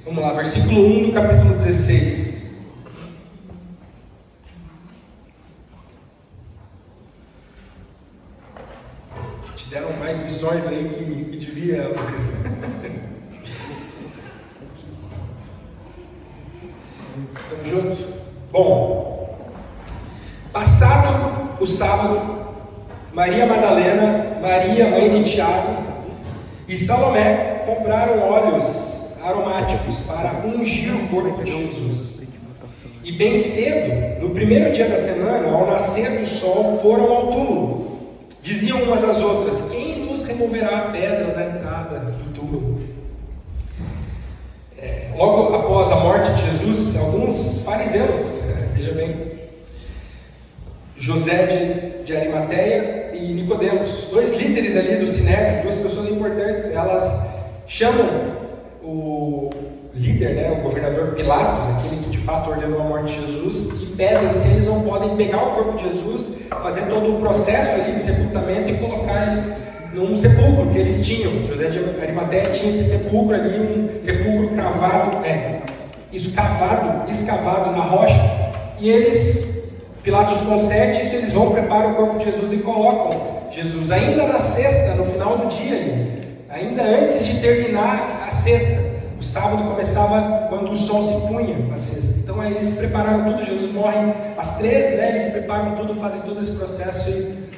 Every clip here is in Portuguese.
Vamos lá, versículo 1 do capítulo 16. Te deram mais missões aí que devia, Lucas. Estamos juntos? Bom, passado o sábado, Maria Madalena, Maria, mãe de Tiago, e Salomé compraram óleos aromáticos para ungir o corpo de Jesus. E bem cedo, no primeiro dia da semana, ao nascer do sol, foram ao túmulo. Diziam umas às outras: quem nos removerá a pedra da entrada do túmulo? Logo após a morte de Jesus, alguns fariseus, veja bem, José de Arimateia e Nicodemos, dois líderes ali do Sinédrio, duas pessoas importantes, elas chamam o líder, o governador Pilatos, aquele que de fato ordenou a morte de Jesus, e pedem se eles não podem pegar o corpo de Jesus, fazer todo o processo ali de sepultamento e colocar ele num sepulcro que eles tinham. José de Arimateia tinha esse sepulcro ali, um sepulcro escavado na rocha, e Pilatos concede isso, eles vão preparar o corpo de Jesus e colocam Jesus, ainda na sexta, no final do dia, ainda antes de terminar a sexta. O sábado começava quando o sol se punha na sexta. Então aí eles prepararam tudo, Jesus morre às 13, eles preparam tudo, fazem todo esse processo e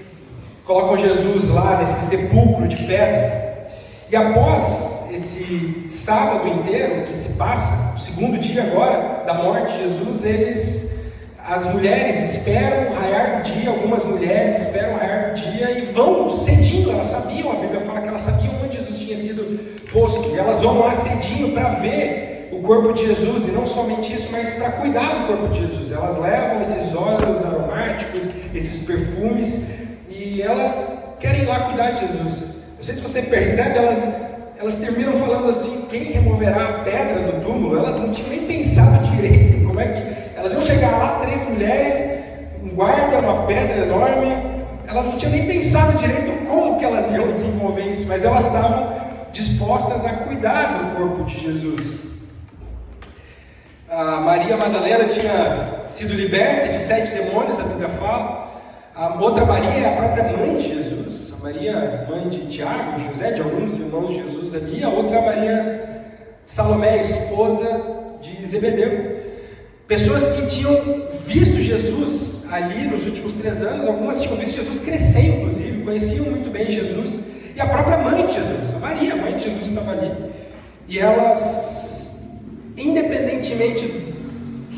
colocam Jesus lá nesse sepulcro de pedra. E após esse sábado inteiro que se passa, o segundo dia agora da morte de Jesus, as mulheres esperam o raiar do dia, algumas mulheres esperam o raiar do dia e vão cedinho, elas sabiam, a Bíblia fala que elas sabiam onde Jesus tinha sido posto, e elas vão lá cedinho para ver o corpo de Jesus, e não somente isso, mas para cuidar do corpo de Jesus. Elas levam esses óleos aromáticos, esses perfumes, e elas querem ir lá cuidar de Jesus. Não sei se você percebe, elas terminam falando assim: quem removerá a pedra do túmulo? Elas não tinham nem pensado direito como é que elas iam chegar lá, 3 mulheres, um guarda, uma pedra enorme. Elas não tinham nem pensado direito como que elas iam desenvolver isso, mas elas estavam dispostas a cuidar do corpo de Jesus. A Maria Madalena tinha sido liberta de 7 demônios, a Bíblia fala. A outra Maria é a própria mãe de Jesus, a Maria, mãe de Tiago, de José, de alguns irmãos de Jesus ali. A outra é a Maria Salomé, esposa de Zebedeu. Pessoas que tinham visto Jesus ali nos últimos 3 anos, algumas tinham visto Jesus crescer, inclusive, conheciam muito bem Jesus, e a própria mãe de Jesus, a Maria, a mãe de Jesus, estava ali. E elas, independentemente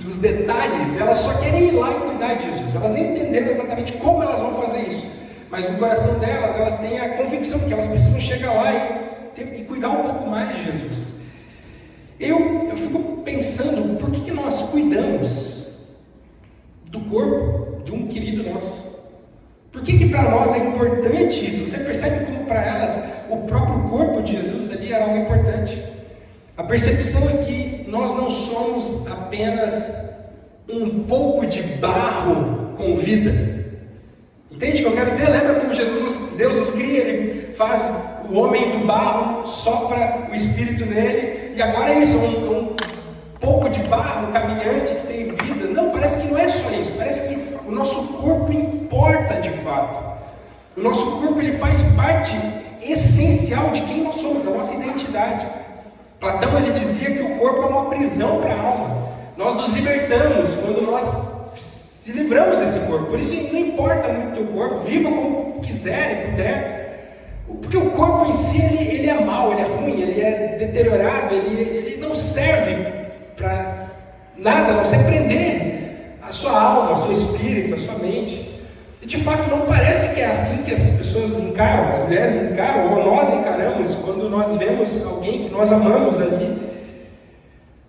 dos detalhes, elas só querem ir lá e cuidar de Jesus. Elas nem entenderam exatamente como elas vão fazer isso, mas no coração delas, elas têm a convicção que elas precisam chegar lá e cuidar um pouco mais de Jesus. Eu fico pensando, por que nós cuidamos do corpo de um querido nosso? Por que para nós é importante isso? Você percebe como para elas o próprio corpo de Jesus ali era algo importante? A percepção é que nós não somos apenas um pouco de barro com vida. Entende o que eu quero dizer? Lembra como Deus nos cria, Ele faz o homem do barro, sopra o Espírito nele, e agora é isso, um pouco de barro caminhante que tem vida. Não, parece que não é só isso, parece que o nosso corpo importa de fato. O nosso corpo, ele faz parte essencial de quem nós somos, da nossa identidade. Platão, ele dizia que o corpo é uma prisão para a alma. Nós nos libertamos quando nós se livramos desse corpo. Por isso não importa muito o teu corpo, viva como quiser e puder. Porque o corpo em si, ele é mau, ele é ruim, ele é deteriorado, ele não serve para nada, a não ser prender a sua alma, o seu espírito, a sua mente. E de fato não parece que é assim que essas pessoas encaram, as mulheres encaram, ou nós encaramos, quando nós vemos alguém que nós amamos ali.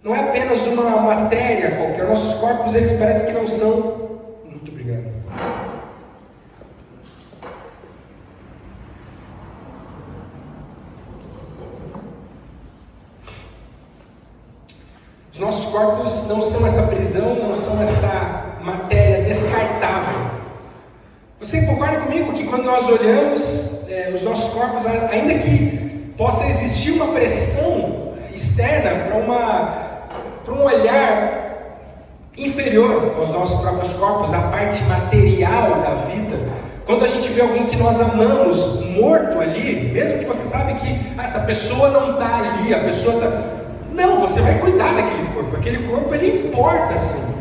Não é apenas uma matéria qualquer, nossos corpos, eles parecem que não são. Muito obrigado. Os nossos corpos não são essa prisão, não são essa matéria descartável. Você concorda comigo que quando nós olhamos os nossos corpos, ainda que possa existir uma pressão externa para um olhar inferior aos nossos próprios corpos, a parte material da vida. Quando a gente vê alguém que nós amamos morto ali, mesmo que você sabe que essa pessoa não está ali, a pessoa está... Não, você vai cuidar daquele corpo. Aquele corpo, ele importa, sim.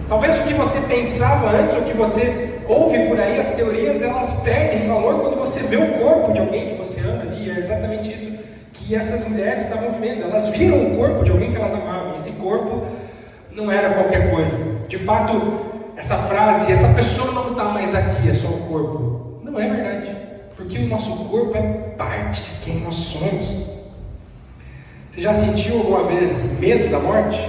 Talvez o que você pensava antes, o que você ouve por aí, as teorias, elas perdem valor quando você vê o corpo de alguém que você ama ali. É exatamente isso que essas mulheres estavam vendo. Elas viram o corpo de alguém que elas amavam. Esse corpo não era qualquer coisa. De fato, essa frase, essa pessoa não está mais aqui, é só o corpo. Não é verdade. Porque o nosso corpo é parte de quem nós somos. Você já sentiu alguma vez medo da morte?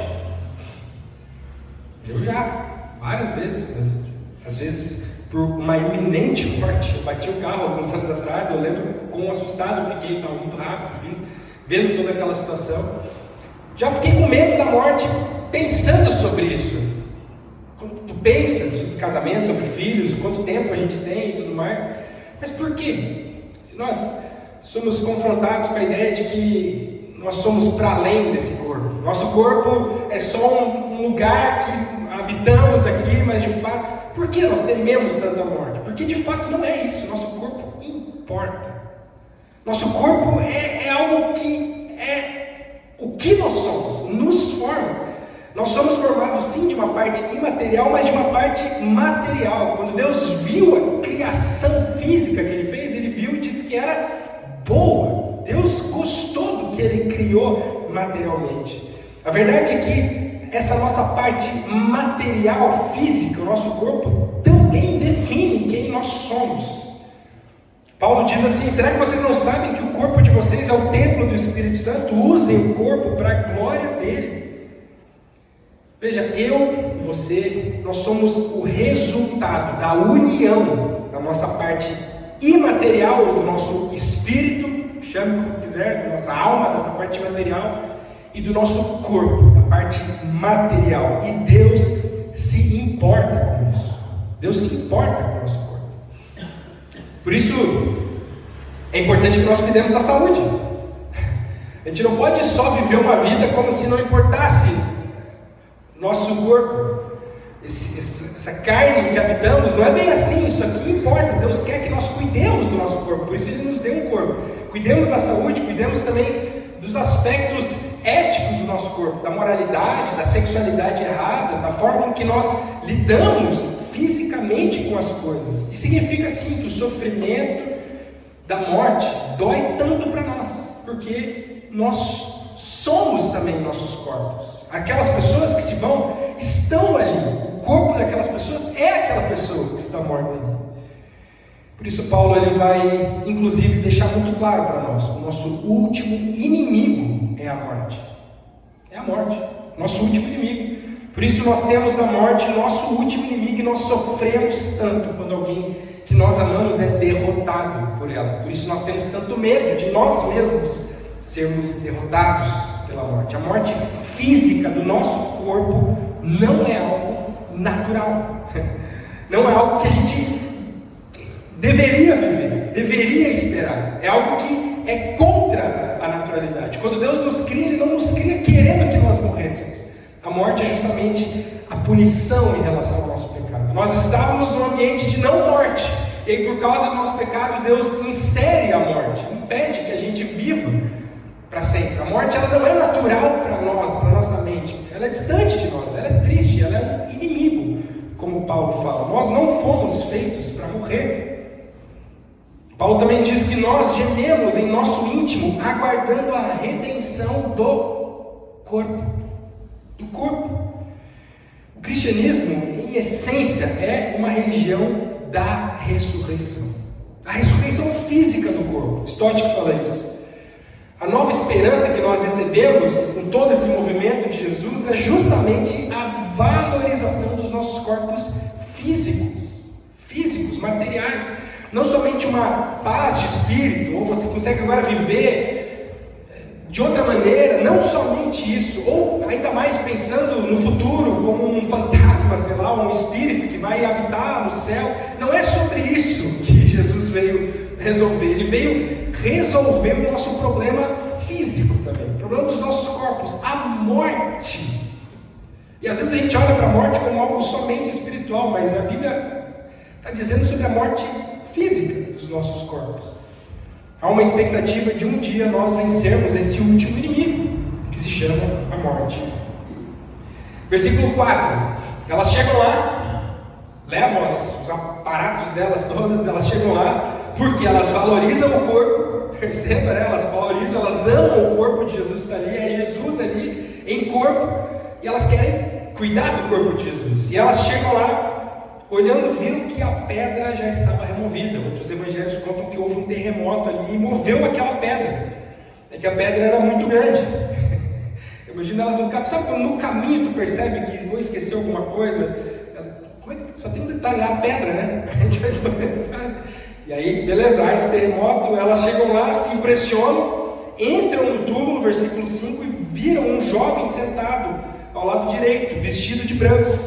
Eu já, várias vezes. Às vezes por uma iminente morte. Eu bati o carro alguns anos atrás, eu lembro quão assustado eu fiquei, estava muito rápido, vendo toda aquela situação. Já fiquei com medo da morte pensando sobre isso. Quando tu pensa sobre casamento, sobre filhos, quanto tempo a gente tem e tudo mais. Mas por quê? Se nós somos confrontados com a ideia de que nós somos para além desse corpo. Nosso corpo é só um lugar que habitamos aqui, mas de fato... Por que nós tememos tanto a morte? Porque de fato não é isso. Nosso corpo importa. Nosso corpo é algo que é o que nós somos, nos forma. Nós somos formados sim de uma parte imaterial, mas de uma parte material. Quando Deus viu a criação física que Ele fez, Ele viu e disse que era boa. Deus gostou do que Ele criou materialmente. A verdade é que essa nossa parte material, física, o nosso corpo, também define quem nós somos. Paulo diz assim: será que vocês não sabem que o corpo de vocês é o templo do Espírito Santo? Usem o corpo para a glória dele. Veja, eu e você, nós somos o resultado da união da nossa parte imaterial, do nosso espírito, chame como quiser, da nossa alma, da nossa parte material, e do nosso corpo, da parte material. E Deus se importa com isso. Deus se importa com o nosso corpo. Por isso, é importante que nós cuidemos da saúde. A gente não pode só viver uma vida como se não importasse nosso corpo. Essa carne que habitamos, não é bem assim. Isso aqui importa. Deus quer que nós cuidemos do nosso corpo. Por isso Ele nos deu um corpo. Cuidemos da saúde, cuidemos também dos aspectos éticos do nosso corpo, da moralidade, da sexualidade errada, da forma com que nós lidamos fisicamente com as coisas. E significa sim que o sofrimento da morte dói tanto para nós, porque nós somos também nossos corpos. Aquelas pessoas que se vão estão ali. O corpo daquelas pessoas é aquela pessoa que está morta ali. Por isso Paulo ele vai, inclusive, deixar muito claro para nós: o nosso último inimigo é a morte. É a morte, nosso último inimigo. Por isso nós temos na morte nosso último inimigo e nós sofremos tanto quando alguém que nós amamos é derrotado por ela. Por isso nós temos tanto medo de nós mesmos sermos derrotados pela morte. A morte física do nosso corpo não é algo natural. Não é algo que a gente deveria viver, deveria esperar. É algo que é contra a naturalidade. Quando Deus nos cria, Ele não nos cria querendo que nós morrêssemos. A morte é justamente a punição em relação ao nosso pecado. Nós estávamos num ambiente de não morte, e aí por causa do nosso pecado, Deus insere a morte, impede que a gente viva para sempre. A morte ela não é natural para nós, para nossa mente. Ela é distante de nós, ela é triste, ela é um inimigo, como Paulo fala. Nós não fomos feitos para morrer. Paulo também diz que nós gememos em nosso íntimo, aguardando a redenção do corpo. Do corpo. O cristianismo, em essência, é uma religião da ressurreição. A ressurreição física do corpo. Stott que fala isso. A nova esperança que nós recebemos com todo esse movimento de Jesus é justamente a valorização dos nossos corpos físicos, materiais. Não somente uma paz de espírito, ou você consegue agora viver de outra maneira, não somente isso, ou ainda mais pensando no futuro como um fantasma, sei lá, um espírito que vai habitar no céu. Não é sobre isso que Jesus veio resolver. Ele veio resolver o nosso problema físico também, o problema dos nossos corpos, a morte. E às vezes a gente olha para a morte como algo somente espiritual, mas a Bíblia está dizendo sobre a morte física dos nossos corpos. Há uma expectativa de um dia nós vencermos esse último inimigo, que se chama a morte. Versículo 4, elas chegam lá, levam os aparatos delas todas, elas chegam lá, porque elas valorizam o corpo, perceba, né? Elas valorizam, elas amam o corpo de Jesus, está ali, é Jesus ali em corpo, e elas querem cuidar do corpo de Jesus. E elas chegam lá, olhando, viram que a pedra já estava removida. Outros evangelhos contam que houve um terremoto ali e moveu aquela pedra. É que a pedra era muito grande. Imagina elas no caminho, sabe quando no caminho tu percebe que vou esquecer alguma coisa? Como é que só tem um detalhe lá, a pedra, né? A gente vai saber, sabe? E aí, beleza, esse terremoto, elas chegam lá, se impressionam, entram no túmulo, versículo 5, e viram um jovem sentado ao lado direito, vestido de branco,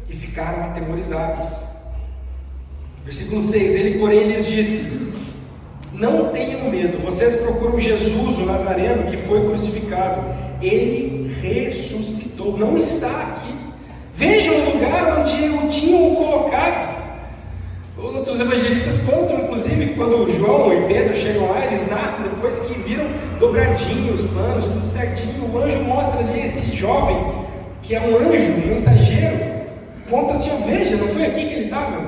e ficaram atemorizados. Versículo 6, ele porém lhes disse: não tenham medo, vocês procuram Jesus, o Nazareno, que foi crucificado. Ele ressuscitou, não está aqui. Vejam o lugar onde o tinham colocado. Outros evangelistas contam, inclusive, quando João e Pedro chegam lá, eles narram depois que viram dobradinho os panos, tudo certinho. O anjo mostra ali esse jovem, que é um anjo, um mensageiro, conta assim: veja, não foi aqui que ele estava?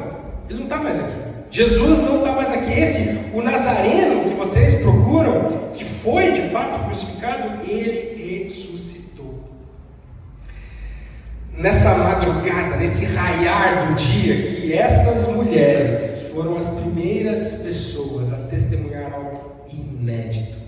Ele não está mais aqui. Jesus não está mais aqui. Esse, o Nazareno que vocês procuram, que foi de fato crucificado, ele ressuscitou. Nessa madrugada, nesse raiar do dia, que essas mulheres foram as primeiras pessoas a testemunhar algo inédito,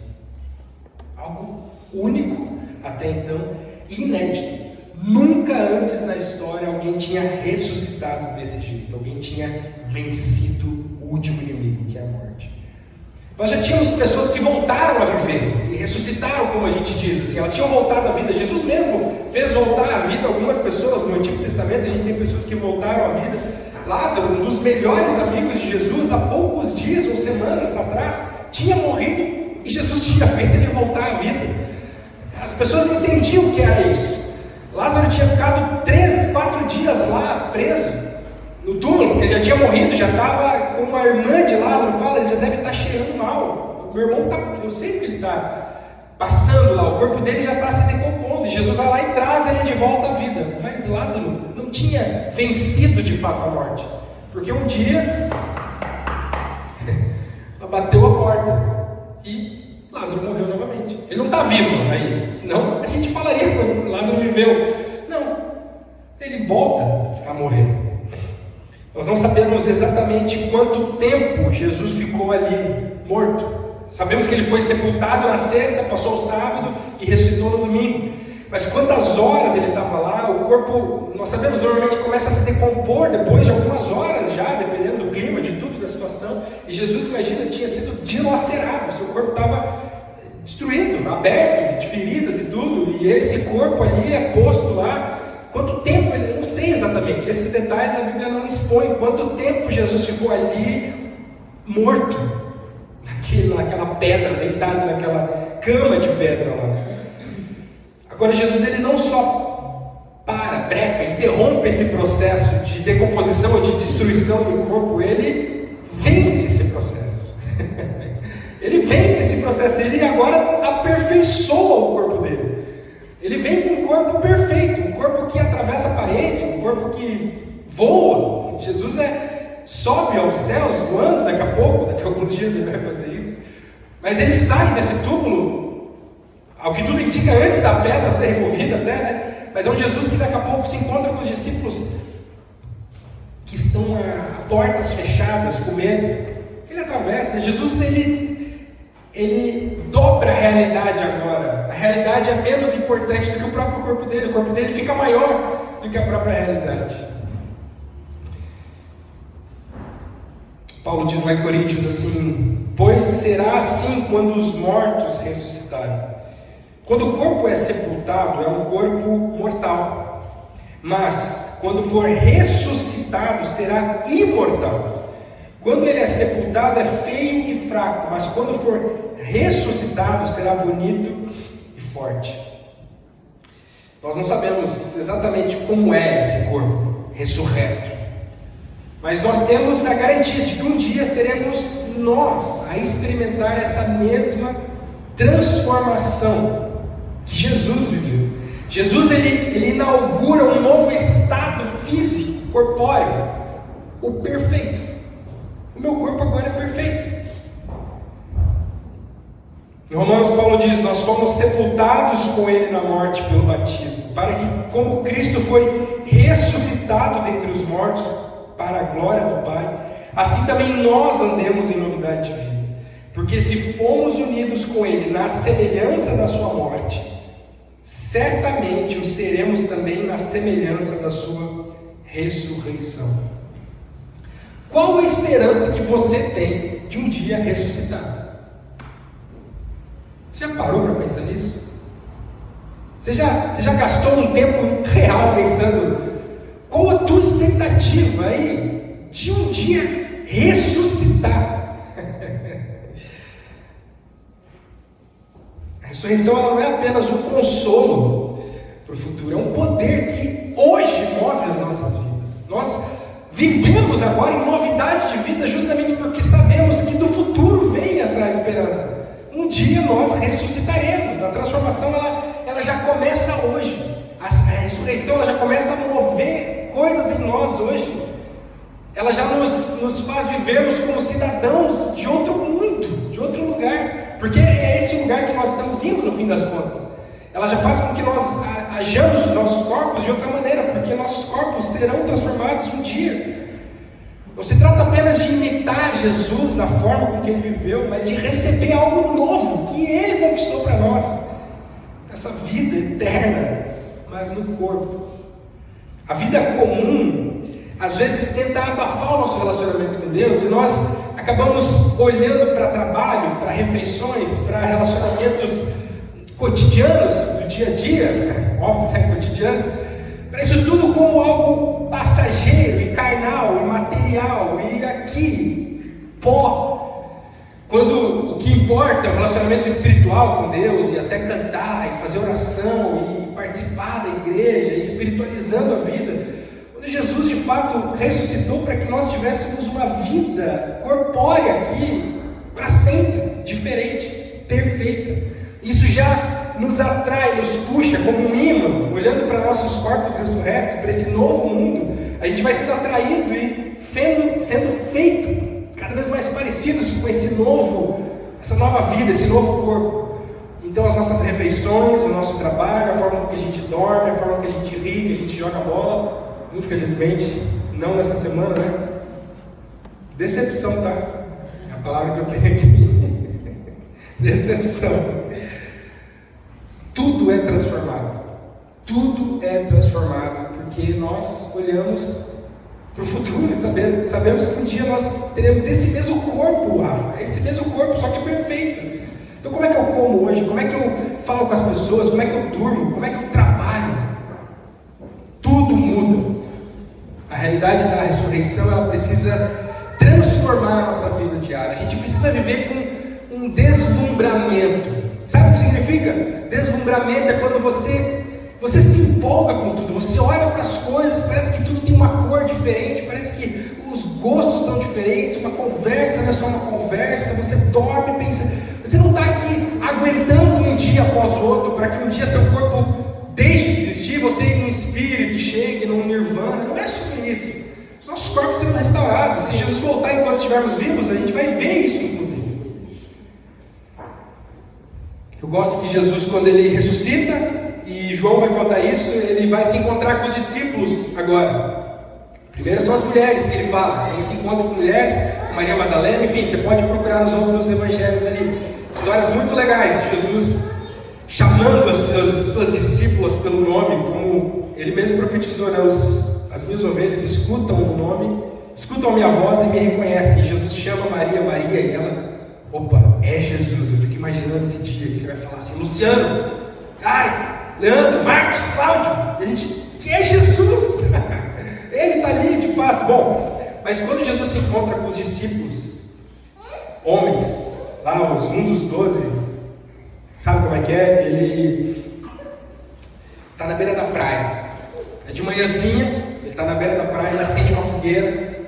algo único até então, inédito. Nunca antes na história alguém tinha ressuscitado desse jeito, alguém tinha vencido o último inimigo, que é a morte. Nós já tínhamos pessoas que voltaram a viver e ressuscitaram, como a gente diz, assim, elas tinham voltado à vida. Jesus mesmo fez voltar à vida algumas pessoas no Antigo Testamento. A gente tem pessoas que voltaram à vida. Lázaro, um dos melhores amigos de Jesus, há poucos dias ou semanas atrás, tinha morrido e Jesus tinha feito ele voltar à vida. As pessoas entendiam o que era isso. Lázaro tinha ficado 3, 4 dias lá preso no túmulo, porque ele já tinha morrido, já estava, como a irmã de Lázaro fala, ele já deve estar cheirando mal. O meu irmão eu sei que ele está passando lá, o corpo dele já está se decompondo, e Jesus vai lá e traz ele de volta à vida. Mas Lázaro não tinha vencido de fato a morte, porque um dia ela bateu a porta e Lázaro morreu novamente. Ele não está vivo aí, senão a gente falaria quando Lázaro viveu. Não, ele volta a morrer. Nós não sabemos exatamente quanto tempo Jesus ficou ali morto. Sabemos que ele foi sepultado na sexta, passou o sábado e ressuscitou no domingo. Mas quantas horas ele estava lá? O corpo, nós sabemos, normalmente começa a se decompor depois de algumas horas já, dependendo do clima, de tudo, da situação. E Jesus, imagina, tinha sido dilacerado, seu corpo estava destruído, aberto, de feridas e tudo. E esse corpo ali é posto lá. Quanto tempo, eu não sei exatamente, esses detalhes a Bíblia não expõe. Quanto tempo Jesus ficou ali morto, naquela pedra, deitado naquela cama de pedra lá. Agora Jesus, ele não só breca, interrompe esse processo de decomposição ou de destruição do corpo, ele vence esse processo. Ele vence esse processo, ele agora aperfeiçoa o corpo dele. Ele vem com um corpo perfeito, um corpo que atravessa a parede, um corpo que voa. Jesus sobe aos céus, voando daqui a pouco, daqui a alguns dias ele vai fazer isso. Mas ele sai desse túmulo, ao que tudo indica, antes da pedra ser removida até, né? Mas é um Jesus que daqui a pouco se encontra com os discípulos que estão a portas fechadas, com medo. Ele atravessa. Jesus, ele dobra a realidade agora. A realidade é menos importante do que o próprio corpo dele. O corpo dele fica maior do que a própria realidade. Paulo diz lá em Coríntios assim: pois será assim quando os mortos ressuscitarem. Quando o corpo é sepultado, é um corpo mortal, mas quando for ressuscitado, será imortal. Quando ele é sepultado, é feio e fraco, mas quando for ressuscitado será bonito e forte. Nós não sabemos exatamente como é esse corpo ressurreto, mas nós temos a garantia de que um dia seremos nós a experimentar essa mesma transformação que Jesus viveu. Jesus ele inaugura um novo estado físico, corpóreo, o perfeito. O meu corpo agora é perfeito. Em Romanos, Paulo diz: nós fomos sepultados com Ele na morte pelo batismo, para que, como Cristo foi ressuscitado dentre os mortos para a glória do Pai, assim também nós andemos em novidade de vida. Porque se fomos unidos com Ele na semelhança da sua morte, certamente o seremos também na semelhança da sua ressurreição. Qual a esperança que você tem de um dia ressuscitar? Você já parou para pensar nisso? Você já gastou um tempo real pensando qual a tua expectativa aí de um dia ressuscitar? A ressurreição ela não é apenas um consolo para o futuro, é um poder que hoje move as nossas vidas. Nós vivemos agora em novidade de vida justamente porque sabemos que do futuro vem essa esperança. Um dia nós ressuscitaremos. A transformação ela já começa hoje. A ressurreição ela já começa a mover coisas em nós hoje. Ela já nos faz vivermos como cidadãos de outro mundo, de outro lugar, porque é esse lugar que nós estamos indo no fim das contas. Ela já faz com que nós hajamos os nossos corpos de outra maneira, porque nossos corpos serão transformados um dia. Não se trata apenas de imitar Jesus na forma com que Ele viveu, mas de receber algo novo que Ele conquistou para nós. Essa vida eterna, mas no corpo. A vida comum, às vezes, tenta abafar o nosso relacionamento com Deus, e nós acabamos olhando para trabalho, para refeições, para relacionamentos cotidianos, do dia a dia, óbvio, né, cotidianos, para isso tudo como algo passageiro e carnal e material e aqui, pó. Quando o que importa é o relacionamento espiritual com Deus, e até cantar e fazer oração e participar da igreja e espiritualizando a vida. Quando Jesus de fato ressuscitou para que nós tivéssemos uma vida corpórea aqui, para sempre, diferente, perfeita. Isso já nos atrai, nos puxa como um imã, olhando para nossos corpos ressurretos, para esse novo mundo. A gente vai sendo atraído e sendo feito cada vez mais parecidos com essa nova vida, esse novo corpo. Então as nossas refeições, o nosso trabalho, a forma que a gente dorme, a forma que a gente ri, que a gente joga bola, infelizmente, não nessa semana, né? Decepção, tá? É a palavra que eu tenho aqui. Decepção. Tudo é transformado. Tudo é transformado, porque nós olhamos para o futuro e sabemos que um dia nós teremos esse mesmo corpo, Rafa, esse mesmo corpo, só que perfeito. Então como é que eu como hoje? Como é que eu falo com as pessoas? Como é que eu durmo? Como é que eu trabalho? Tudo muda. A realidade da ressurreição ela precisa transformar a nossa vida diária. A gente precisa viver com um deslumbramento. Sabe o que significa? Deslumbramento é quando você se empolga com tudo, você olha para as coisas, parece que tudo tem uma cor diferente, parece que os gostos são diferentes, uma conversa não é só uma conversa, você dorme, pensa, você não está aqui aguentando um dia após o outro, para que um dia seu corpo deixe de existir, você em espírito chegue num nirvana. Não é sobre isso. Os nossos corpos serão restaurados. Se Jesus voltar enquanto estivermos vivos, a gente vai ver isso inclusive. Eu gosto que Jesus, quando ele ressuscita, e João vai contar isso, ele vai se encontrar com os discípulos agora. Primeiro são as mulheres que ele fala, ele se encontra com mulheres, com Maria Madalena, enfim, você pode procurar nos outros evangelhos ali, histórias muito legais de Jesus chamando as suas discípulas pelo nome, como ele mesmo profetizou, né? As minhas ovelhas escutam o nome, escutam a minha voz e me reconhecem. E Jesus chama Maria, Maria, e ela, opa, é Jesus. Eu fico imaginando esse dia que ele vai falar assim: Luciano, Caio, Leandro, Marcos, Cláudio, e a gente, que é Jesus? Ele está ali de fato. Bom, mas quando Jesus se encontra com os discípulos, homens, lá um dos 12, sabe como é que é? Ele está na beira da praia. É de manhãzinha, ele está na beira da praia, ele acende uma fogueira,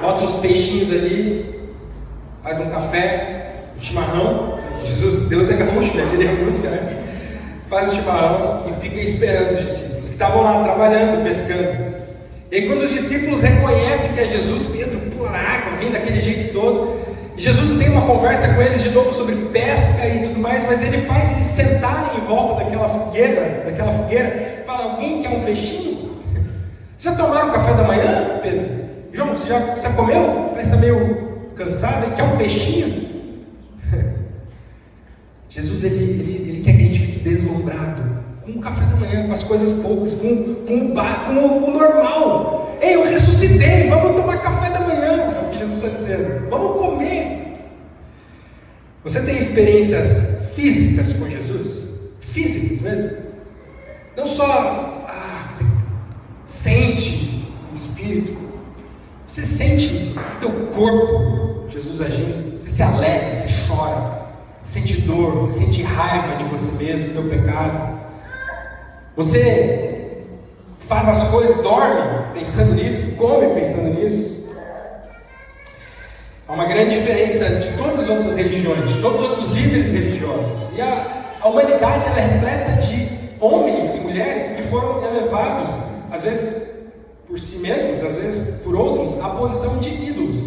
bota os peixinhos ali, faz um café, um chimarrão. Jesus, Deus é gaúcho, né? Ele é música, né? Faz o chimarrão e fica esperando os discípulos que estavam lá trabalhando, pescando. E aí, quando os discípulos reconhecem que é Jesus, Pedro pula na água, vem daquele jeito todo. E Jesus tem uma conversa com eles de novo sobre pesca e tudo mais, mas ele faz eles sentarem em volta daquela fogueira, fala: alguém quer um peixinho? Vocês já tomaram café da manhã, Pedro? João, você já comeu? Parece que está meio cansado, quer um peixinho? Jesus, ele quer que a gente fique deslumbrado com o café da manhã, com as coisas poucas, com o normal. Ei, eu ressuscitei, vamos tomar café da manhã, é o que Jesus está dizendo, vamos comer. Você tem experiências físicas com Jesus? Físicas mesmo? Não só você sente o Espírito, você sente o teu corpo, Jesus agindo, você se alegra, você chora, sente dor, você sente raiva de você mesmo, do teu pecado. Você faz as coisas, dorme pensando nisso, come pensando nisso. Há uma grande diferença de todas as outras religiões, de todos os outros líderes religiosos. E a humanidade, ela é repleta de homens e mulheres que foram elevados, às vezes por si mesmos, às vezes por outros, à posição de ídolos.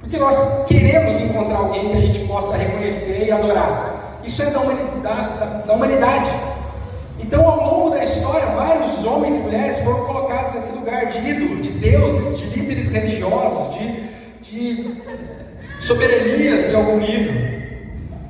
Porque nós queremos encontrar alguém que a gente possa reconhecer e adorar. Isso é da humanidade. Então, ao longo da história, vários homens e mulheres foram colocados nesse lugar de ídolo, de deuses, de líderes religiosos, de soberanias em algum nível.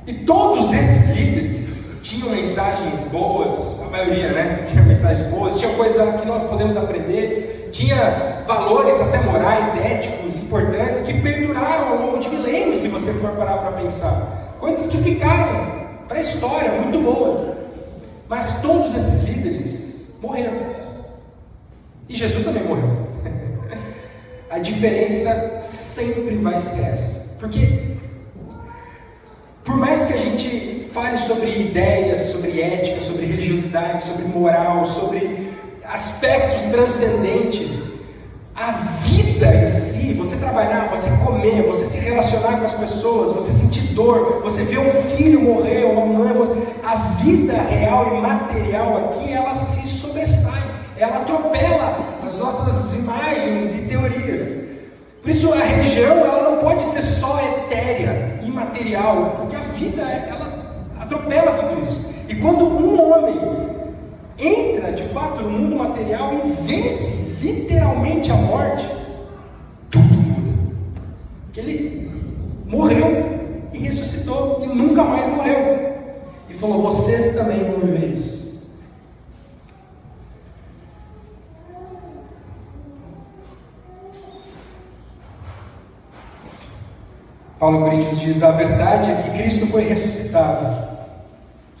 E todos esses líderes tinham mensagens boas, a maioria, né? Tinha mensagens boas, tinha coisa que nós podemos aprender, tinha valores até morais, éticos, importantes, que perduraram ao longo de milênios, se você for parar para pensar. Coisas que ficaram para a história, muito boas. Mas todos esses líderes morreram. E Jesus também morreu. A diferença sempre vai ser essa. Porque, por mais que a gente fale sobre ideias, sobre ética, sobre religiosidade, sobre moral, sobre aspectos transcendentes, a vida em si, você trabalhar, você comer, você se relacionar com as pessoas, você sentir dor, você ver um filho morrer, uma mãe, a vida real e material aqui, ela se sobressai, ela atropela as nossas imagens e teorias. Por isso a religião, ela não pode ser só etérea, imaterial, porque a vida, ela atropela tudo isso. E quando um homem entra de fato no mundo material e vence literalmente a morte, tudo muda. Ele morreu e ressuscitou e nunca mais morreu. E falou: vocês também vão viver isso. Paulo em Coríntios diz: a verdade é que Cristo foi ressuscitado.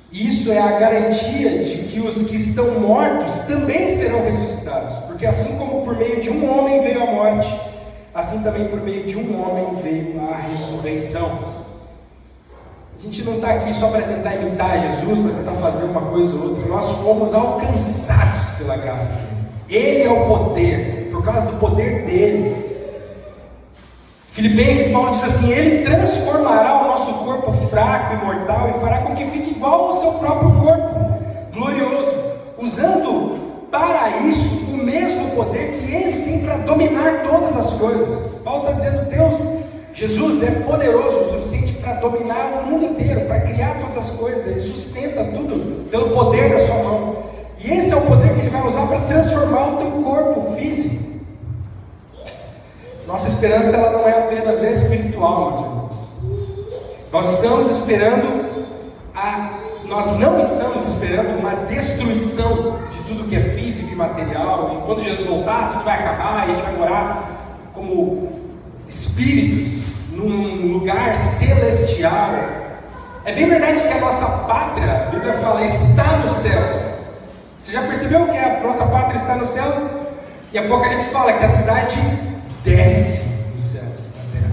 Isso é a garantia de que os que estão mortos também serão ressuscitados. Porque assim como por meio de um homem veio a morte, assim também por meio de um homem veio a ressurreição. A gente não está aqui só para tentar imitar Jesus, para tentar fazer uma coisa ou outra. Nós fomos alcançados pela graça dele. Ele é o poder, por causa do poder dele. Filipenses, Paulo diz assim: ele transformará o nosso corpo fraco e mortal e fará com que fique igual ao seu próprio corpo glorioso, usando para isso o mesmo poder que ele tem para dominar todas as coisas. Paulo está dizendo: Deus, Jesus é poderoso o suficiente para dominar o mundo inteiro, para criar todas as coisas. Ele sustenta tudo pelo poder da sua mão. E esse é o poder que ele vai usar para transformar o teu corpo físico. Nossa esperança, ela não é apenas espiritual, meus irmãos. Nós não estamos esperando uma destruição de tudo que é físico e material. E quando Jesus voltar, tudo vai acabar e a gente vai morar como espíritos num lugar celestial. É bem verdade que a nossa pátria, a Bíblia fala, está nos céus. Você já percebeu que a nossa pátria está nos céus? E Apocalipse fala que a cidade desce dos céus na terra.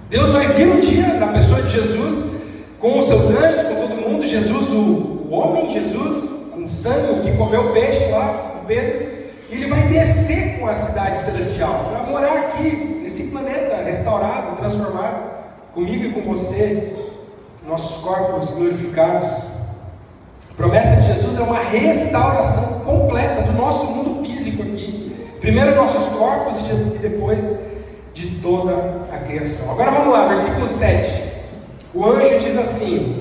Deus vai vir um dia, na pessoa de Jesus com os seus anjos, com todo mundo, Jesus, o homem Jesus, com sangue, o que comeu peixe lá, com Pedro, e ele vai descer com a cidade celestial, para morar aqui, nesse planeta restaurado, transformado, comigo e com você, nossos corpos glorificados. A promessa de Jesus é uma restauração completa do nosso mundo físico aqui, primeiro nossos corpos e depois de toda a criação. Agora vamos lá, versículo 7. O anjo diz assim: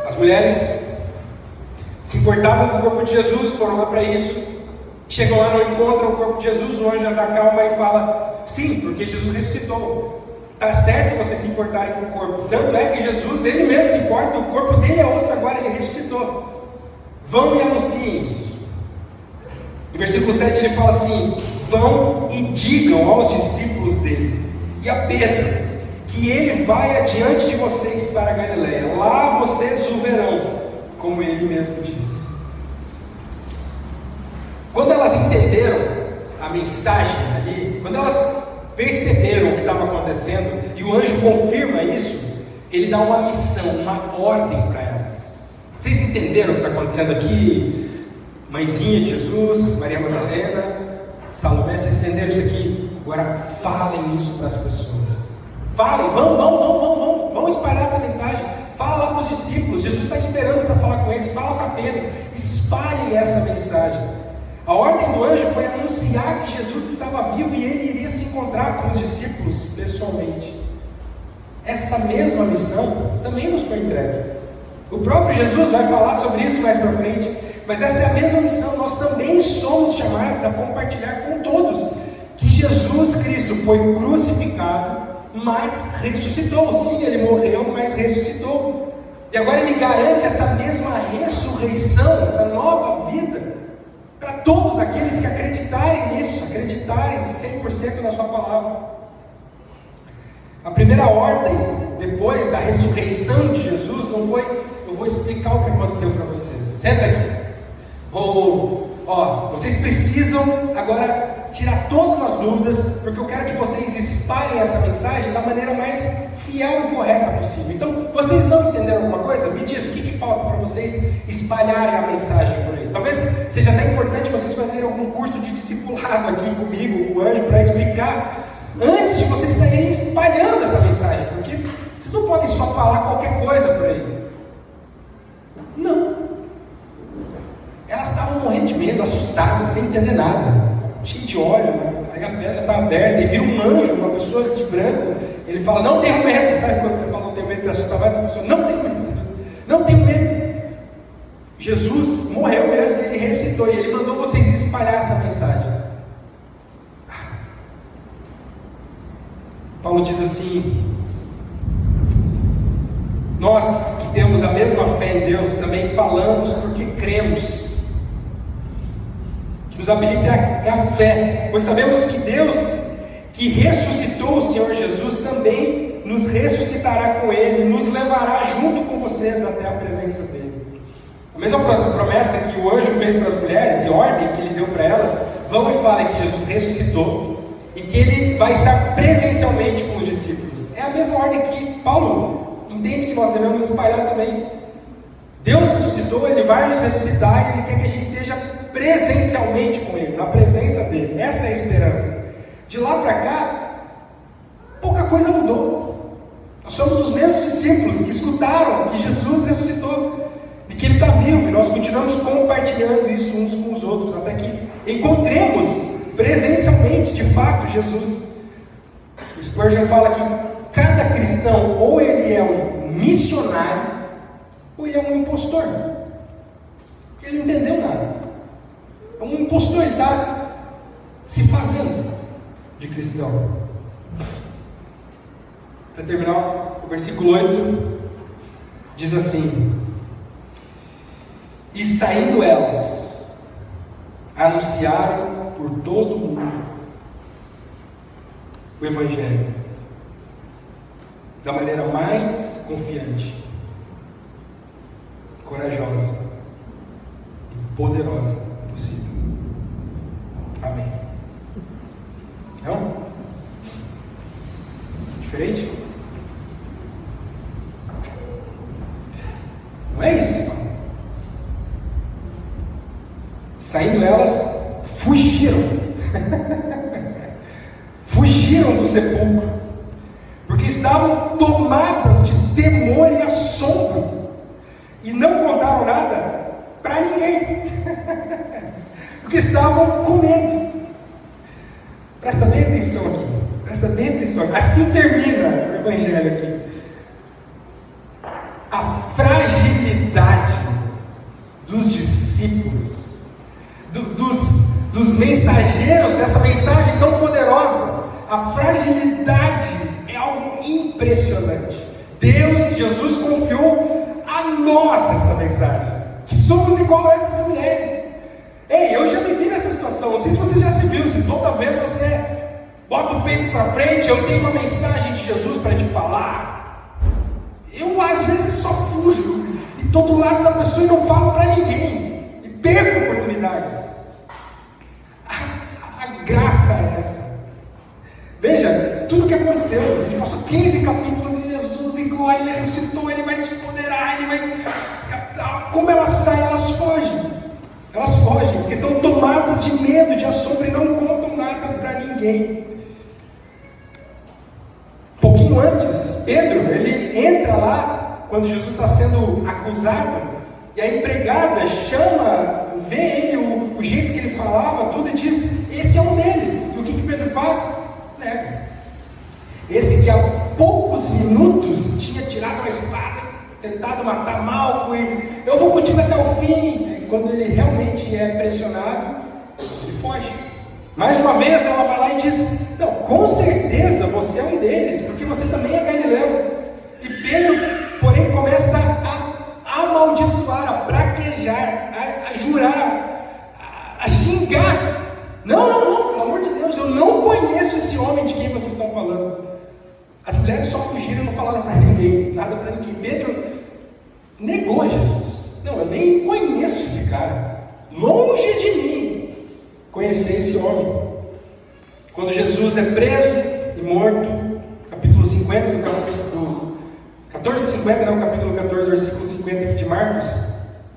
as mulheres se importavam com o corpo de Jesus, foram lá para isso, chegam lá, não encontram o corpo de Jesus, o anjo as acalma e fala: sim, porque Jesus ressuscitou. Está certo vocês se importarem com o corpo, tanto é que Jesus, ele mesmo se importa, o corpo dele é outro agora, ele ressuscitou. Vão e anunciem isso. No versículo 7 ele fala assim: vão e digam aos discípulos dele e a Pedro que ele vai adiante de vocês para a Galileia, lá vocês o verão, como ele mesmo disse. Quando elas entenderam a mensagem ali, quando elas perceberam o que estava acontecendo, e o anjo confirma isso, ele dá uma missão, uma ordem para elas. Vocês entenderam o que está acontecendo aqui? Mãezinha de Jesus, Maria Madalena, Salomé, vocês entenderam isso aqui? Agora falem isso para as pessoas. Falem, vão espalhar essa mensagem. Fala lá para os discípulos, Jesus está esperando para falar com eles. Fala para Pedro, espalhem essa mensagem. A ordem do anjo foi anunciar que Jesus estava vivo e ele iria se encontrar com os discípulos pessoalmente. Essa mesma missão também nos foi entregue. O próprio Jesus vai falar sobre isso mais para frente, mas essa é a mesma missão. Nós também somos chamados a compartilhar com todos que Jesus Cristo foi crucificado, mas ressuscitou. Sim, ele morreu, mas ressuscitou. E agora ele garante essa mesma ressurreição, essa nova vida, para todos aqueles que acreditarem nisso, acreditarem 100% na sua palavra. A primeira ordem, depois da ressurreição de Jesus, não foi: eu vou explicar o que aconteceu para vocês, senta aqui, ou vocês precisam agora tirar todas as dúvidas, porque eu quero que vocês espalhem essa mensagem da maneira mais fiel e correta possível. Então, vocês não entenderam alguma coisa? Me diz, o que falta para vocês espalharem a mensagem por aí? Talvez seja até importante vocês fazerem algum curso de discipulado aqui comigo, o anjo, para explicar, antes de vocês saírem espalhando essa mensagem, porque vocês não podem só falar qualquer coisa por aí. Não. Elas estavam morrendo de medo, assustadas, sem entender nada, cheio de óleo, aí a pedra está aberta, e vira um anjo, uma pessoa de branco, ele fala: não tenho medo. Sabe quando você fala não tenho medo, você assusta mais? A pessoa: não tenho medo, não tenho medo. Jesus morreu mesmo, ele ressuscitou, e ele mandou vocês espalhar essa mensagem. Paulo diz assim: nós que temos a mesma fé em Deus, também falamos porque cremos. Que nos habilita é a fé, pois sabemos que Deus, que ressuscitou o Senhor Jesus, também nos ressuscitará com Ele, nos levará junto com vocês até a presença dEle. A mesma promessa que o anjo fez para as mulheres, e ordem que ele deu para elas: vão e falem que Jesus ressuscitou, e que Ele vai estar presencialmente com os discípulos. É a mesma ordem que Paulo entende que nós devemos espalhar também. Deus ressuscitou, Ele vai nos ressuscitar, e Ele quer que a gente esteja presencialmente com Ele, na presença dEle. Essa é a esperança. De lá para cá, pouca coisa mudou. Nós somos os mesmos discípulos que escutaram que Jesus ressuscitou e que Ele está vivo, e nós continuamos compartilhando isso uns com os outros, até que encontremos presencialmente, de fato, Jesus. O Spurgeon fala que cada cristão, ou ele é um missionário, ou ele é um impostor. Ele não entendeu nada. É um impostor, ele está se fazendo de cristão. Para terminar, o versículo 8 diz assim: e saindo elas, anunciaram por todo o mundo o Evangelho, da maneira mais confiante, corajosa poderosa possível. Amém. Não? Diferente? Não é isso, irmão. Saindo elas, fugiram. Fugiram do sepulcro, porque estavam tomadas de temor e assombro, e não contaram nada para ninguém, porque estavam com medo. Presta bem atenção aqui, presta bem atenção. Assim termina o Evangelho aqui. A fragilidade dos discípulos, dos mensageiros dessa mensagem tão poderosa. A fragilidade é algo impressionante. Jesus confiou a nós essa mensagem, que somos igual a essas mulheres. Ei, eu já me vi nessa situação. Não sei se você já se viu, se toda vez você bota o peito para frente, eu tenho uma mensagem de Jesus para te falar, eu às vezes só fujo e estou do lado da pessoa e não falo para ninguém, e perco oportunidades. A graça é essa. Veja, tudo que aconteceu, a gente passou 15 capítulos de Jesus em glória, Ele ressuscitou, Ele vai te empoderar, Ele vai... Como elas saem, elas fogem, porque estão tomadas de medo, de assombro e não contam nada para ninguém. Um pouquinho antes, Pedro, ele entra lá, quando Jesus está sendo acusado, e a empregada chama, vê ele, o jeito que ele falava, tudo, e diz, esse é um deles. E o que Pedro faz? Nega. Esse que há poucos minutos tinha tirado uma espada, tentado matar Malco, e eu vou contigo até o fim. E quando ele realmente é pressionado, ele foge. Mais uma vez ela vai lá e diz, não, com certeza você é um deles, porque você também é galileu. E Pedro, porém, começa a amaldiçoar, a praquejar, a jurar, a xingar. Não, pelo amor de Deus, eu não conheço esse homem de quem vocês estão falando. As mulheres só fugiram e não falaram para ninguém, nada para ninguém. Pedro negou Jesus. Não, eu nem conheço esse cara. Longe de mim conhecer esse homem. Quando Jesus é preso e morto, capítulo 50 do capítulo 14:50, não, capítulo 14, versículo 50 aqui de Marcos,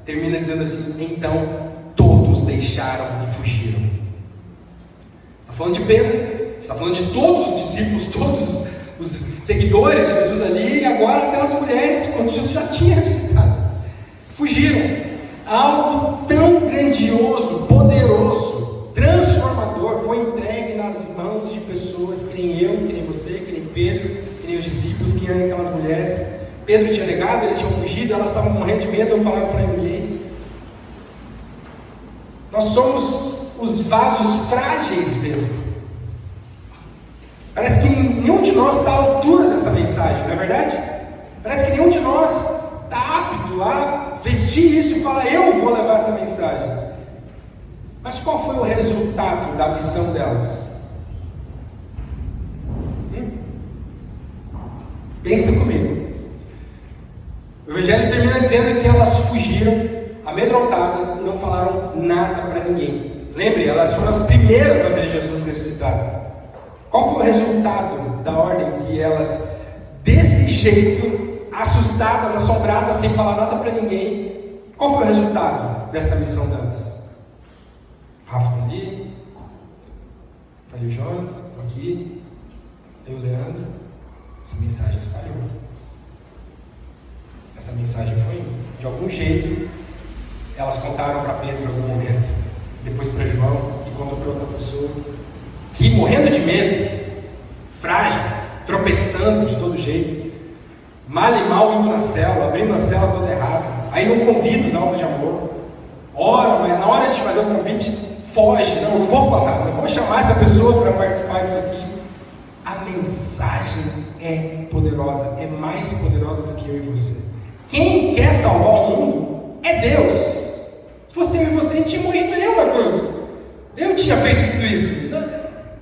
termina dizendo assim, então todos deixaram e fugiram. Está falando de Pedro, está falando de todos os discípulos, todos os seguidores de Jesus ali, e agora aquelas mulheres, quando Jesus já tinha ressuscitado, fugiram. Algo tão grandioso, poderoso, transformador, foi entregue nas mãos de pessoas que nem eu, que nem você, que nem Pedro, que nem os discípulos, que nem aquelas mulheres. Pedro tinha negado, eles tinham fugido, elas estavam morrendo de medo, não falaram para ninguém. Nós somos os vasos frágeis mesmo. Parece que nenhum de nós está à altura dessa mensagem, não é verdade? Parece que nenhum de nós está apto a vestir isso e falar, eu vou levar essa mensagem. Mas qual foi o resultado da missão delas? Pensa comigo. O Evangelho termina dizendo que elas fugiram, amedrontadas, e não falaram nada para ninguém. Lembre, elas foram as primeiras a ver Jesus ressuscitado. Qual foi o resultado da ordem que elas, desse jeito, assustadas, assombradas, sem falar nada para ninguém, qual foi o resultado dessa missão delas? Rafa está ali, o Jonas, aqui, eu, Leandro. Essa mensagem espalhou. Essa mensagem foi indo. De algum jeito, elas contaram para Pedro em algum momento, depois para João, e contou para outra pessoa, que morrendo de medo, frágeis, tropeçando de todo jeito, mal e mal indo na célula, abrindo a célula toda errada, aí não convida os alvos de amor, ora, mas na hora de fazer o convite, foge, não vou falar, não vou chamar essa pessoa para participar disso aqui. A mensagem é poderosa, é mais poderosa do que eu e você. Quem quer salvar o mundo é Deus. Se fosse eu e você, a gente tinha morrido eu na cruz. Eu tinha feito tudo isso.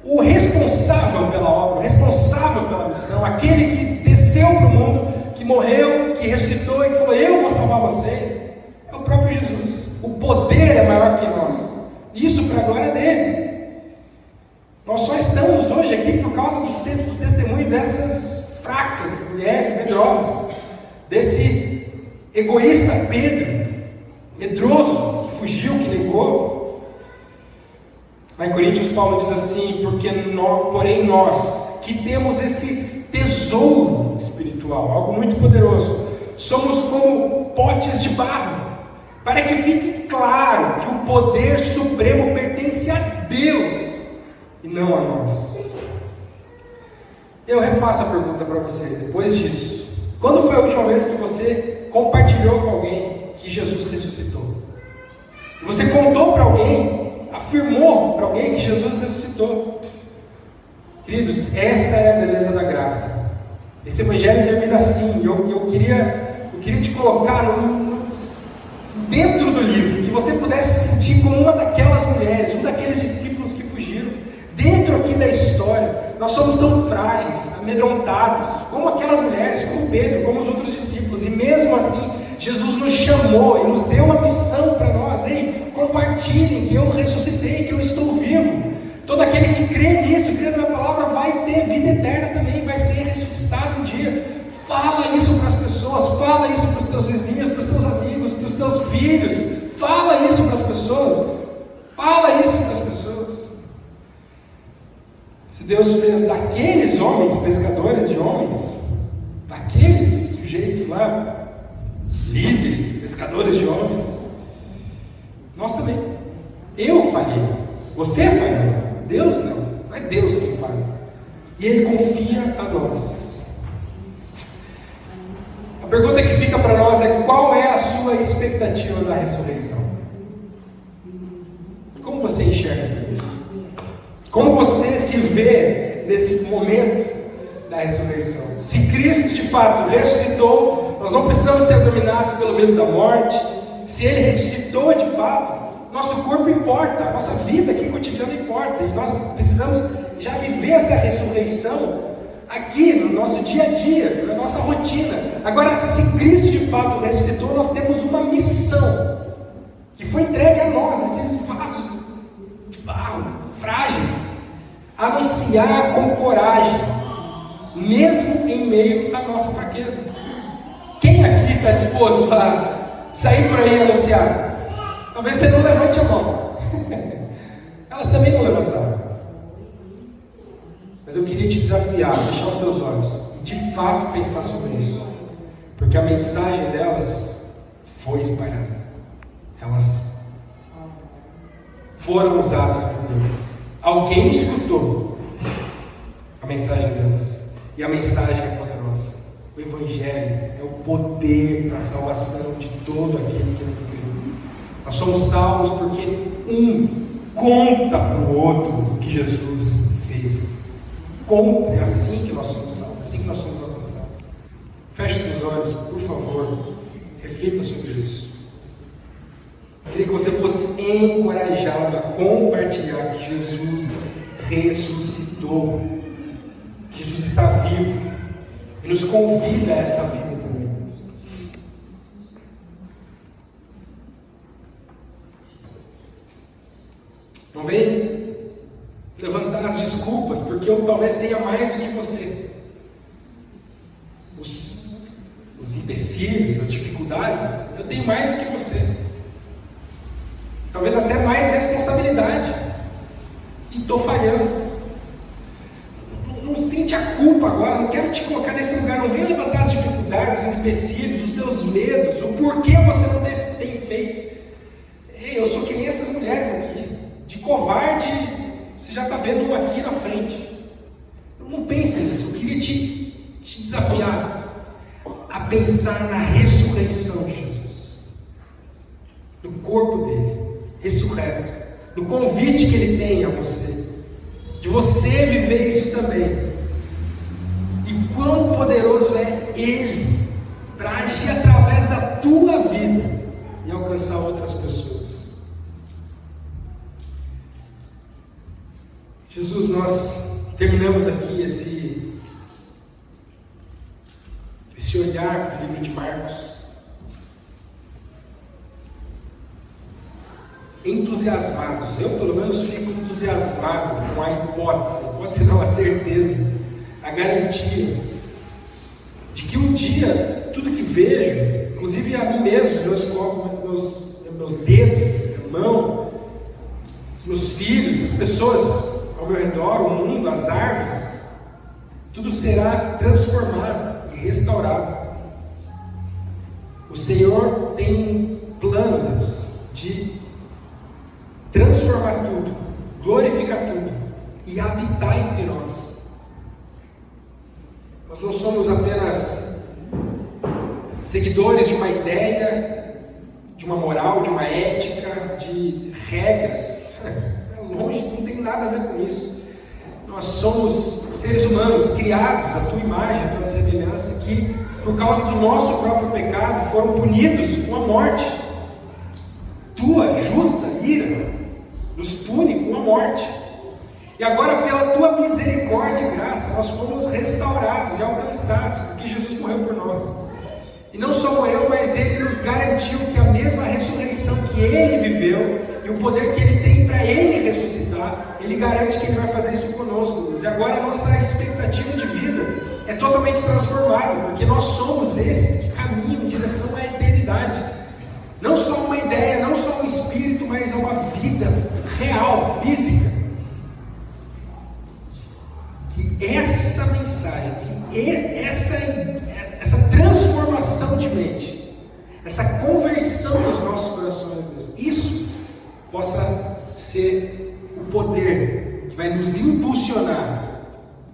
O responsável pela obra, o responsável pela missão, aquele que desceu para o mundo, que morreu, que ressuscitou e que falou, eu vou salvar vocês, é o próprio Jesus. O poder é maior por causa do testemunho dessas fracas mulheres medrosas, desse egoísta Pedro, medroso, que fugiu, que negou. Lá em Coríntios, Paulo diz assim: porém nós, que temos esse tesouro espiritual, algo muito poderoso, somos como potes de barro, para que fique claro que o poder supremo pertence a Deus e não a nós. Eu refaço a pergunta para você, depois disso: quando foi a última vez que você compartilhou com alguém que Jesus ressuscitou? Que você contou para alguém, afirmou para alguém que Jesus ressuscitou? Queridos, essa é a beleza da graça. Esse evangelho termina assim. Eu queria te colocar dentro do livro, que você pudesse sentir como uma daquelas mulheres, um daqueles discípulos que fugiram. Dentro aqui da história, nós somos tão frágeis, amedrontados, como aquelas mulheres, como Pedro, como os outros discípulos, e mesmo assim, Jesus nos chamou e nos deu uma missão para nós: ei, compartilhem que eu ressuscitei, que eu estou vivo. Todo aquele que crê nisso, crê na minha palavra, vai ter vida eterna também, vai ser ressuscitado um dia. Fala isso para as pessoas, fala isso para os teus vizinhos, para os teus amigos, para os teus filhos, fala isso para as pessoas, fala isso para as pessoas. Se Deus fez daqueles homens, pescadores de homens, daqueles sujeitos lá, líderes, pescadores de homens, nós também. Eu falhei, você falhou, Deus não é Deus quem falha, e Ele confia a nós. A pergunta que fica para nós é: qual é a sua expectativa da ressurreição? Como você enxerga tudo isso? Como você se vê nesse momento da ressurreição? Se Cristo de fato ressuscitou, nós não precisamos ser dominados pelo medo da morte. Se Ele ressuscitou de fato, nosso corpo importa, a nossa vida aqui cotidiana importa, e nós precisamos já viver essa ressurreição aqui no nosso dia a dia, na nossa rotina. Agora, se Cristo de fato ressuscitou, nós temos uma missão que foi entregue a nós, esses vasos de barro, frágeis, anunciar com coragem, mesmo em meio à nossa fraqueza. Quem aqui está disposto a sair por aí e anunciar? Talvez você não levante a mão. Elas também não levantaram. Mas eu queria te desafiar a fechar os teus olhos e de fato pensar sobre isso, porque a mensagem delas foi espalhada. Elas foram usadas por Deus. Alguém escutou a mensagem delas, e a mensagem é poderosa. O Evangelho é o poder para a salvação de todo aquele que não crê. Nós somos salvos porque um conta para o outro o que Jesus fez. Conta, é assim que nós somos salvos, é assim que nós somos alcançados. Feche os olhos, por favor, reflita sobre isso. Eu queria que você fosse encorajado a compartilhar que Jesus ressuscitou, que Jesus está vivo e nos convida a essa vida também. Não vem levantar as desculpas, porque eu talvez tenha mais do que você. Os empecilhos, as dificuldades, eu tenho mais do que você. Talvez até mais responsabilidade. E estou falhando. Não sente a culpa agora, não quero te colocar nesse lugar. Não venha levantar as dificuldades, os empecilhos, os teus medos, o porquê você não tem feito. Ei, eu sou que nem essas mulheres aqui. De covarde, você já está vendo um aqui na frente. Não pense nisso. Eu queria te desafiar a pensar na ressurreição de Jesus, no corpo dele ressurreto, no convite que ele tem a você, de você viver isso também, e quão poderoso é ele para agir através da tua vida e alcançar outras pessoas. Jesus, nós terminamos aqui esse olhar para o livro de Marcos, entusiasmados. Eu, pelo menos, fico entusiasmado com a hipótese, pode ser não a certeza, a garantia de que um dia tudo que vejo, inclusive a mim mesmo, meus dedos, a mão, os meus filhos, as pessoas ao meu redor, o mundo, as árvores, tudo será transformado e restaurado. O Senhor tem um plano, Deus, de transformar tudo, glorificar tudo e habitar entre nós. Nós não somos apenas seguidores de uma ideia, de uma moral, de uma ética, de regras. É longe, não tem nada a ver com isso. Nós somos seres humanos criados à tua imagem, à tua semelhança, que por causa do nosso próprio pecado foram punidos com a morte. Tua justa ira nos pune com a morte. E agora, pela tua misericórdia e graça, nós fomos restaurados e alcançados, porque Jesus morreu por nós. E não só morreu, mas Ele nos garantiu que a mesma ressurreição que Ele viveu e o poder que Ele tem para Ele ressuscitar, Ele garante que Ele vai fazer isso conosco, Deus. E agora a nossa expectativa de vida é totalmente transformada, porque nós somos esses que caminham em direção à eternidade. Não só uma ideia, não só um espírito, mas é uma vida real, física. Que essa mensagem, que essa transformação de mente, essa conversão dos nossos corações, Deus, isso possa ser o poder que vai nos impulsionar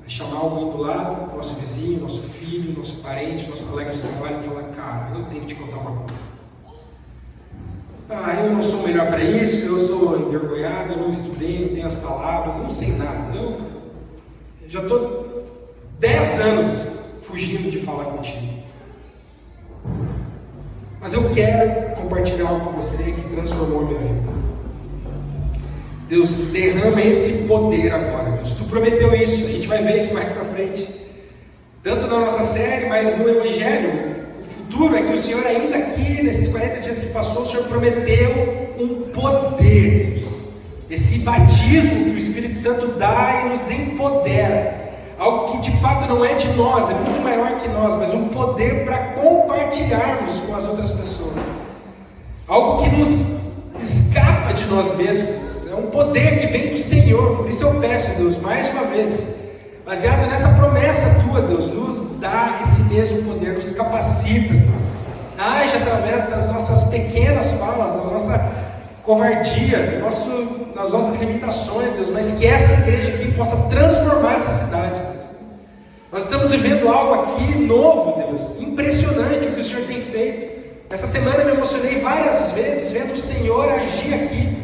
a chamar alguém do lado, nosso vizinho, nosso filho, nosso parente, nosso colega de trabalho e falar: cara, eu tenho que te contar uma coisa. Eu não sou melhor para isso, eu sou envergonhado, eu não estudei, não tenho as palavras, eu não sei nada. Eu já estou 10 anos fugindo de falar contigo. Mas eu quero compartilhar algo com você que transformou a minha vida. Deus, derrama esse poder agora, Deus. Tu prometeu isso, a gente vai ver isso mais para frente. Tanto na nossa série, mas no Evangelho. O futuro é que o Senhor ainda aqui, nesses 40 dias que passou, o Senhor prometeu um poder, Deus. Esse batismo que o Espírito Santo dá e nos empodera. Algo que de fato não é de nós, é muito maior que nós, mas um poder para compartilharmos com as outras pessoas. Algo que nos escapa de nós mesmos. É um poder que vem do Senhor. Por isso eu peço, Deus, mais uma vez, baseado nessa promessa tua, Deus, nos dá esse mesmo poder, nos capacita, Deus. Age através das nossas pequenas falas, da nossa covardia, das nossas limitações, Deus, mas que essa igreja aqui possa transformar essa cidade, Deus. Nós estamos vivendo algo aqui novo, Deus, impressionante o que o Senhor tem feito. Essa semana eu me emocionei várias vezes vendo o Senhor agir aqui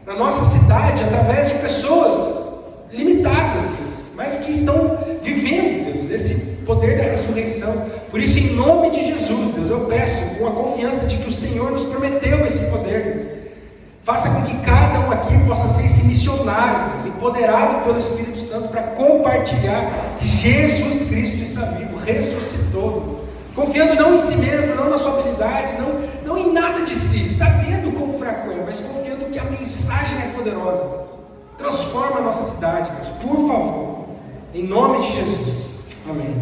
na nossa cidade, através de pessoas limitadas, Deus, mas que estão vivendo, Deus, esse poder da ressurreição. Por isso, em nome de Jesus, Deus, eu peço com a confiança de que o Senhor nos prometeu esse poder, Deus. Faça com que cada um aqui possa ser esse missionário, Deus, empoderado pelo Espírito Santo para compartilhar que Jesus Cristo está vivo, ressuscitou, Deus. Confiando não em si mesmo, não na sua habilidade, não em nada de si, sabendo quão fraco é, mas confiando que a mensagem é poderosa, Deus. Transforma a nossa cidade, Deus, por favor, em nome de Jesus. Amém.